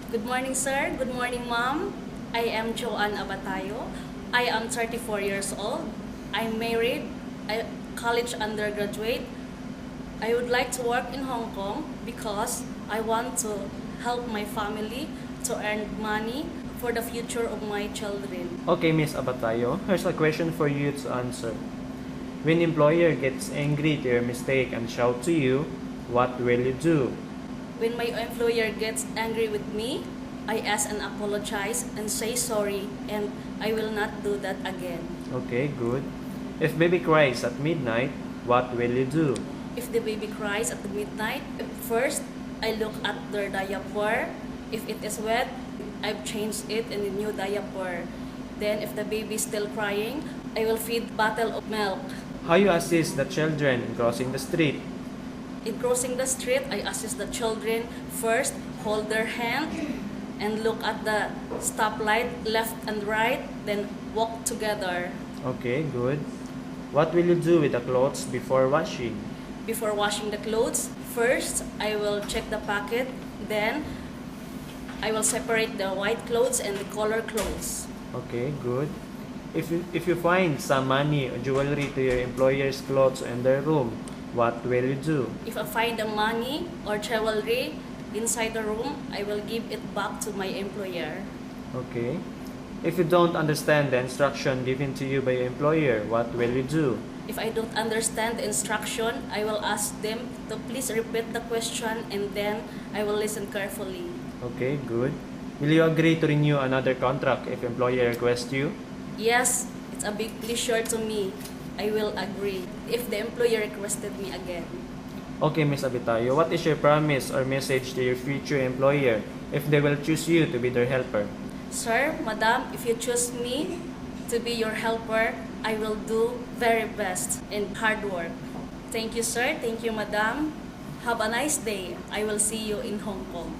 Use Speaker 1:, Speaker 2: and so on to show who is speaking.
Speaker 1: Good morning, sir. Good morning, ma'am. I am Joanne Abatayo. I am 34 years old. I'm married. I college undergraduate. I would like to work in Hong Kong because I want to help my family to earn money for the future of my children.
Speaker 2: Okay, Miss Abatayo, here's a question for you to answer. When employer gets angry to your mistake and shout to you, what will you do?
Speaker 1: When my employer gets angry with me, I ask and apologize and say sorry, and I will not do that again.
Speaker 2: Okay, good. If baby cries at midnight, what will you do?
Speaker 1: If the baby cries at the midnight, first I look at their diaper. If it is wet, I've changed it in a new diaper. Then if the baby is still crying, I will feed bottle of milk.
Speaker 2: How you assist the children in crossing the street?
Speaker 1: In crossing the street, I assist the children first hold their hand and look at the stoplight left and right, then walk together.
Speaker 2: Okay, good. What will you do with the clothes before washing?
Speaker 1: Before washing the clothes, first I will check the pocket, then I will separate the white clothes and the color clothes.
Speaker 2: Okay, good. If you find some money or jewelry to your employer's clothes in their room, what will you do?
Speaker 1: If I find the money or jewelry inside the room, I will give it back to my employer.
Speaker 2: Okay. If you don't understand the instruction given to you by your employer, what will you do?
Speaker 1: If I don't understand the instruction, I will ask them to please repeat the question and then I will listen carefully.
Speaker 2: Okay, good. Will you agree to renew another contract if employer requests you?
Speaker 1: Yes, it's a big pleasure to me. I will agree if the employer requested me again.
Speaker 2: Okay, Miss Abitayo, what is your promise or message to your future employer if they will choose you to be their helper?
Speaker 1: Sir, madam, if you choose me to be your helper, I will do very best and hard work. Thank you, sir. Thank you, madam. Have a nice day. I will see you in Hong Kong.